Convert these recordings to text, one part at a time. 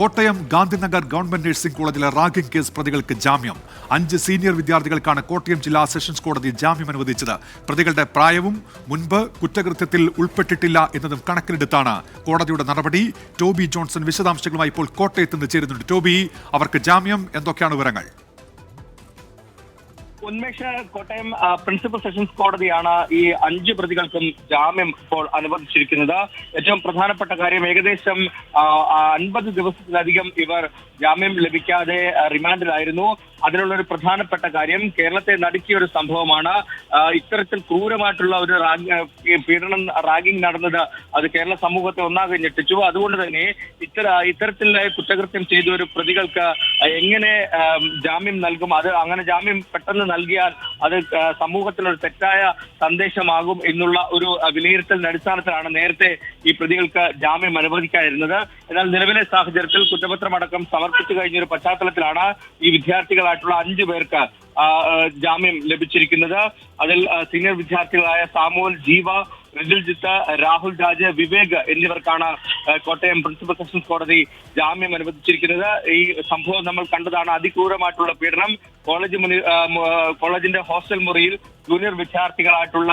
Kottayam Gandhinagar government nursing കോളേജിലെ ragging case പ്രതികൾക്ക് ജാമ്യം. 5 സീനിയർ വിദ്യാർത്ഥികൾക്കാണ് കോട്ടയം ജില്ലാ സെഷൻസ് കോടതി ജാമ്യം അനുവദിച്ചത്. പ്രതികളുടെ പ്രായവും മുൻപ് കുറ്റകൃത്യത്തിൽ ഉൾപ്പെട്ടിട്ടില്ല എന്നതും കണക്കിലെടുത്താണ് കോടതിയുടെ നടപടി. ടോബി ജോൺസൺ വിശദാംശങ്ങളുമായി ഇപ്പോൾ കോട്ടയത്ത് നിന്ന് ചേരുന്നുണ്ട്. ടോബി, അവർക്ക് ജാമ്യം, എന്തൊക്കെയാണ് വിവരങ്ങൾ? ഉന്മേഷ്, കോട്ടയം പ്രിൻസിപ്പൽ സെഷൻസ് കോടതിയാണ് ഈ 5 പ്രതികൾക്കും ജാമ്യം ഇപ്പോൾ അനുവദിച്ചിരിക്കുന്നത്. ഏറ്റവും പ്രധാനപ്പെട്ട കാര്യം, ഏകദേശം 50 ദിവസത്തിലധികം ഇവർ ജാമ്യം ലഭിക്കാതെ റിമാൻഡിലായിരുന്നു. അതിനുള്ളൊരു പ്രധാനപ്പെട്ട കാര്യം, കേരളത്തെ നടുക്കിയ ഒരു സംഭവമാണ്. ഇത്തരത്തിൽ ക്രൂരമായിട്ടുള്ള ഒരു പീഡനം, റാഗിംഗ് നടന്നത് അത് കേരള സമൂഹത്തെ ഒന്നാകെ ഞെട്ടിച്ചു. അതുകൊണ്ട് തന്നെ ഇത്തരത്തിൽ കുറ്റകൃത്യം ചെയ്ത ഒരു പ്രതികൾക്ക് എങ്ങനെ ജാമ്യം നൽകും? അത് അങ്ങനെ ജാമ്യം പെട്ടെന്ന് നൽകിയാൽ അത് സമൂഹത്തിനൊരു തെറ്റായ സന്ദേശമാകും എന്നുള്ള ഒരു വിലയിരുത്തലിന്റെ അടിസ്ഥാനത്തിലാണ് നേരത്തെ ഈ പ്രതികൾക്ക് ജാമ്യം അനുവദിക്കാതിരുന്നത്. എന്നാൽ നിലവിലെ സാഹചര്യത്തിൽ കുറ്റപത്രമടക്കം സമർപ്പിച്ചു കഴിഞ്ഞൊരു പശ്ചാത്തലത്തിലാണ് ഈ വിദ്യാർത്ഥികളായിട്ടുള്ള 5 പേർക്ക് ജാമ്യം ലഭിച്ചിരിക്കുന്നത്. അതിൽ സീനിയർ വിദ്യാർത്ഥികളായ സാമുവൽ, ജീവ, റിജിൽജിത്ത്, രാഹുൽ രാജ്, വിവേക് എന്നിവർക്കാണ് കോട്ടയം പ്രിൻസിപ്പൽ സെഷൻസ് കോടതി ജാമ്യം അനുവദിച്ചിരിക്കുന്നത്. ഈ സംഭവം നമ്മൾ കണ്ടതാണ്, അതിക്രൂരമായിട്ടുള്ള പീഡനം. കോളേജിന്റെ ഹോസ്റ്റൽ മുറിയിൽ ജൂനിയർ വിദ്യാർത്ഥികളായിട്ടുള്ള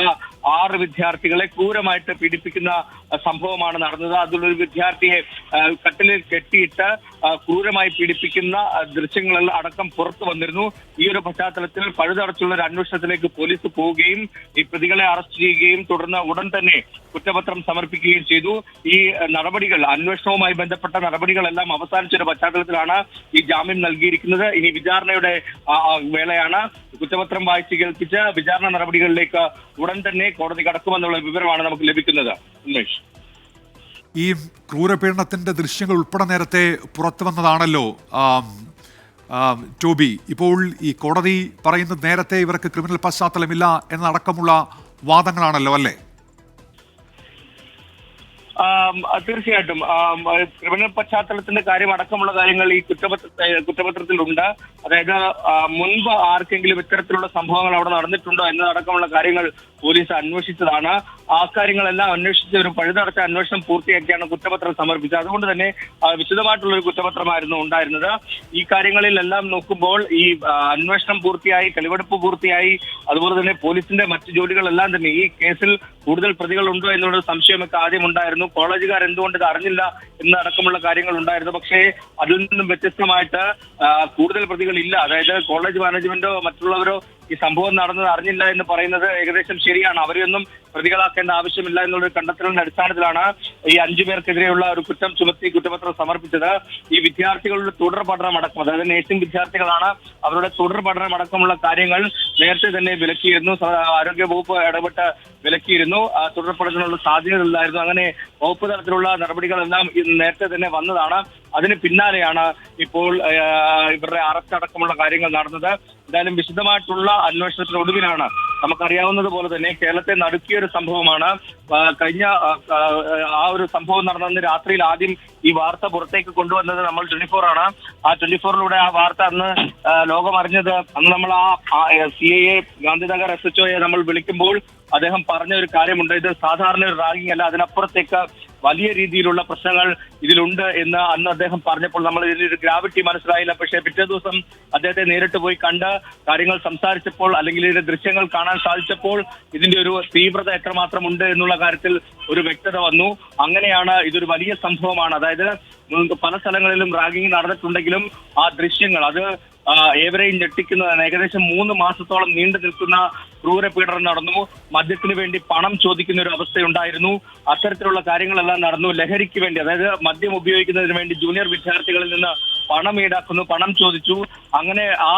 6 വിദ്യാർത്ഥികളെ ക്രൂരമായിട്ട് പീഡിപ്പിക്കുന്ന സംഭവമാണ് നടന്നത്. അതിലൊരു വിദ്യാർത്ഥിയെ കട്ടിലിൽ കെട്ടിയിട്ട് ക്രൂരമായി പീഡിപ്പിക്കുന്ന ദൃശ്യങ്ങൾ അടക്കം പുറത്തു വന്നിരുന്നു. ഈ ഒരു പശ്ചാത്തലത്തിൽ പഴുതടച്ചുള്ള ഒരു അന്വേഷണത്തിലേക്ക് പോലീസ് പോവുകയും ഈ പ്രതികളെ അറസ്റ്റ് ചെയ്യുകയും തുടർന്ന് ഉടൻ തന്നെ കുറ്റപത്രം സമർപ്പിക്കുകയും ചെയ്തു. ഈ നടപടികൾ, അന്വേഷണവുമായി ബന്ധപ്പെട്ട നടപടികളെല്ലാം അവസാനിച്ചൊരു പശ്ചാത്തലത്തിലാണ് ഈ ജാമ്യം നൽകിയിരിക്കുന്നത്. ഇനി വിചാരണയുടെ വേളയാണ്. കുറ്റപത്രം വായിച്ച് കേൾപ്പിച്ച് വിചാരണ നടപടികളിലേക്ക് ഉടൻ തന്നെ കോടതി കടക്കുമെന്നുള്ള വിവരമാണ് നമുക്ക് ലഭിക്കുന്നത്. ഉന്മേഷ്, ഈ ക്രൂരപീഡനത്തിന്റെ ദൃശ്യങ്ങൾ ഉൾപ്പെടെ നേരത്തെ പുറത്തു വന്നതാണല്ലോ ടോബി. ഇപ്പോൾ ഈ കോടതി പറയുന്നത് നേരത്തെ ഇവർക്ക് ക്രിമിനൽ പശ്ചാത്തലമില്ല എന്നടക്കമുള്ള വാദങ്ങളാണല്ലോ, അല്ലേ? തീർച്ചയായിട്ടും ക്രിമിനൽ പശ്ചാത്തലത്തിന്റെ കാര്യം അടക്കമുള്ള കാര്യങ്ങൾ ഈ കുറ്റപത്രത്തിലുണ്ട്. അതായത് മുൻപ് ആർക്കെങ്കിലും ഇത്തരത്തിലുള്ള സംഭവങ്ങൾ അവിടെ നടന്നിട്ടുണ്ടോ എന്നതടക്കമുള്ള കാര്യങ്ങൾ പോലീസ് അന്വേഷിച്ചതാണ്. ആ കാര്യങ്ങളെല്ലാം അന്വേഷിച്ച് ഒരു പഴുതടച്ച അന്വേഷണം പൂർത്തിയാക്കിയാണ് കുറ്റപത്രം സമർപ്പിച്ചത്. അതുകൊണ്ട് തന്നെ വിശദമായിട്ടുള്ള ഒരു കുറ്റപത്രമായിരുന്നു ഉണ്ടായിരുന്നത്. ഈ കാര്യങ്ങളിലെല്ലാം നോക്കുമ്പോൾ ഈ അന്വേഷണം പൂർത്തിയായി, തെളിവെടുപ്പ് പൂർത്തിയായി, അതുപോലെ തന്നെ പോലീസിന്റെ മറ്റു ജോലികളെല്ലാം തന്നെ ഈ കേസിൽ കൂടുതൽ പ്രതികളുണ്ടോ എന്നുള്ള സംശയമൊക്കെ ആദ്യം ഉണ്ടായിരുന്നു. കോളേജുകാർ എന്തുകൊണ്ട് ഇത് അറിഞ്ഞില്ല എന്നടക്കമുള്ള കാര്യങ്ങൾ ഉണ്ടായിരുന്നു. പക്ഷേ അതിൽ നിന്നും വ്യത്യസ്തമായിട്ട് കൂടുതൽ പ്രതികളില്ല. അതായത് കോളേജ് മാനേജ്മെന്റോ മറ്റുള്ളവരോ ഈ സംഭവം നടന്നത് അറിഞ്ഞില്ല എന്ന് പറയുന്നത് ഏകദേശം ശരിയാണ്. അവരെയൊന്നും പ്രതികളാക്കേണ്ട ആവശ്യമില്ല എന്നുള്ള കണ്ടെത്തലിന്റെ അടിസ്ഥാനത്തിലാണ് ഈ 5 പേർക്കെതിരെയുള്ള ഒരു കുറ്റം ചുമത്തി കുറ്റപത്രം സമർപ്പിച്ചത്. ഈ വിദ്യാർത്ഥികളുടെ തുടർ പഠനം അടക്കം, അതായത് നഴ്സിംഗ് വിദ്യാർത്ഥികളാണ്, അവരുടെ തുടർ പഠനം അടക്കമുള്ള കാര്യങ്ങൾ നേരത്തെ തന്നെ വിലക്കിയിരുന്നു. ആരോഗ്യ വകുപ്പ് ഇടപെട്ട് വിലക്കിയിരുന്നു. തുടർ പഠനത്തിനുള്ള സാധ്യതകളില്ലായിരുന്നു. അങ്ങനെ വകുപ്പ് തലത്തിലുള്ള നടപടികളെല്ലാം നേരത്തെ തന്നെ വന്നതാണ്. അതിന് പിന്നാലെയാണ് ഇപ്പോൾ ഇവരുടെ അറസ്റ്റ് അടക്കമുള്ള കാര്യങ്ങൾ നടന്നത്. എന്തായാലും വിശദമായിട്ടുള്ള അന്വേഷണത്തിനൊടുവിലാണ്, നമുക്കറിയാവുന്നത് പോലെ തന്നെ കേരളത്തെ നടുക്കിയ ഒരു സംഭവമാണ്. കഴിഞ്ഞ ആ ഒരു സംഭവം നടന്ന രാത്രിയിൽ ആദ്യം ഈ വാർത്ത പുറത്തേക്ക് കൊണ്ടുവന്നത് നമ്മൾ 24 ആണ്. ആ 24-ലൂടെ ആ വാർത്ത അന്ന് ലോകം അറിഞ്ഞത്, അന്ന് നമ്മൾ ആ CIA ഗാന്ധിനഗർ SHO നമ്മൾ വിളിക്കുമ്പോൾ അദ്ദേഹം പറഞ്ഞ ഒരു കാര്യമുണ്ട്. ഇത് സാധാരണ ഒരു റാഗിംഗ് അല്ല, അതിനപ്പുറത്തേക്ക് വലിയ രീതിയിലുള്ള പ്രശ്നങ്ങൾ ഇതിലുണ്ട് എന്ന് അന്ന് അദ്ദേഹം പറഞ്ഞപ്പോൾ നമ്മൾ ഇതിലൊരു ഗ്രാവിറ്റി മനസ്സിലായില്ല. പക്ഷേ പിറ്റേ ദിവസം അദ്ദേഹത്തെ നേരിട്ട് പോയി കണ്ട് കാര്യങ്ങൾ സംസാരിച്ചപ്പോൾ, അല്ലെങ്കിൽ ഇതിന്റെ ദൃശ്യങ്ങൾ കാണാൻ സാധിച്ചപ്പോൾ ഇതിന്റെ ഒരു തീവ്രത എത്രമാത്രം ഉണ്ട് എന്നുള്ള കാര്യത്തിൽ ഒരു വ്യക്തത വന്നു. അങ്ങനെയാണ് ഇതൊരു വലിയ സംഭവമാണ്. അതായത് പല സ്ഥലങ്ങളിലും റാഗിംഗ് നടന്നിട്ടുണ്ടെങ്കിലും ആ ദൃശ്യങ്ങൾ അത് ഏവരെയും ഞെട്ടിക്കുന്നതാണ്. ഏകദേശം 3 മാസത്തോളം നീണ്ടു നിൽക്കുന്ന ക്രൂരപീഡനം നടന്നു. മദ്യത്തിന് വേണ്ടി പണം ചോദിക്കുന്ന ഒരു അവസ്ഥയുണ്ടായിരുന്നു. അത്തരത്തിലുള്ള കാര്യങ്ങളെല്ലാം നടന്നു. ലഹരിക്ക് വേണ്ടി, അതായത് മദ്യം ഉപയോഗിക്കുന്നതിന് വേണ്ടി ജൂനിയർ വിദ്യാർത്ഥികളിൽ നിന്ന് പണം ഈടാക്കുന്നു, പണം ചോദിച്ചു. അങ്ങനെ ആ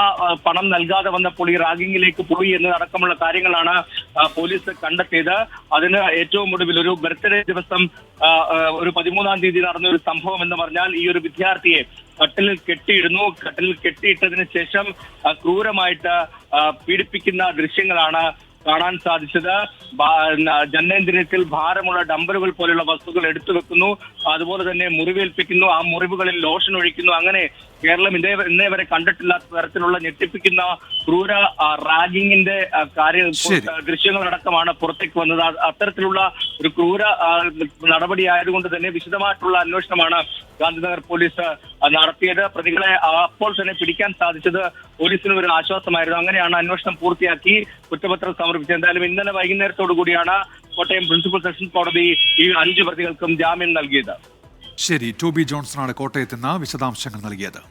പണം നൽകാതെ വന്നപ്പോൾ ഈ റാഗിങ്ങിലേക്ക് പോയി എന്നതടക്കമുള്ള കാര്യങ്ങളാണ് പോലീസ് കണ്ടെത്തിയത്. അതിന് ഏറ്റവും ഒടുവിൽ ഒരു ബർത്ത്ഡേ ദിവസം ഒരു 13-ാം തീയതി നടന്ന ഒരു സംഭവം എന്ന് പറഞ്ഞാൽ, ഈ ഒരു വിദ്യാർത്ഥിയെ കട്ടിലിൽ കെട്ടിയിടുന്നു. കട്ടിലിൽ കെട്ടിയിട്ടതിന് ശേഷം ക്രൂരമായിട്ട് പീഡിപ്പിക്കുന്ന ദൃശ്യങ്ങളാണ് കാണാൻ സാധിച്ചത്. ജനനേന്ദ്രിയത്തിൽ ഭാരമുള്ള ഡംബലുകൾ പോലുള്ള വസ്തുക്കൾ എടുത്തു വെക്കുന്നു. അതുപോലെ തന്നെ മുറിവേൽപ്പിക്കുന്നു. ആ മുറിവുകളിൽ ലോഷൻ ഒഴിക്കുന്നു. അങ്ങനെ കേരളം ഇന്നേ വരെ കണ്ടിട്ടില്ലാത്ത തരത്തിലുള്ള ഞെട്ടിപ്പിക്കുന്ന ക്രൂര റാഗിങ്ങിന്റെ ദൃശ്യങ്ങളടക്കമാണ് പുറത്തേക്ക് വന്നത്. അത്തരത്തിലുള്ള ഒരു ക്രൂര നടപടി ആയതുകൊണ്ട് തന്നെ വിശദമായിട്ടുള്ള അന്വേഷണമാണ് ഗാന്ധിനഗർ പോലീസ് നടത്തിയത്. പ്രതികളെ അപ്പോൾ തന്നെ പിടിക്കാൻ സാധിച്ചത് പോലീസിന് ഒരു ആശ്വാസമായിരുന്നു. അങ്ങനെയാണ് അന്വേഷണം പൂർത്തിയാക്കി കുറ്റപത്രം സമർപ്പിച്ചത്. എന്തായാലും ഇന്നലെ വൈകുന്നേരത്തോടു കൂടിയാണ് കോട്ടയം പ്രിൻസിപ്പൽ സെഷൻസ് കോടതി ഈ 5 പ്രതികൾക്കും ജാമ്യം നൽകിയത്. ശരി, ടോബി ജോൺസണാണ് കോട്ടയത്ത് നിന്ന് വിശദാംശങ്ങൾ നൽകിയത്.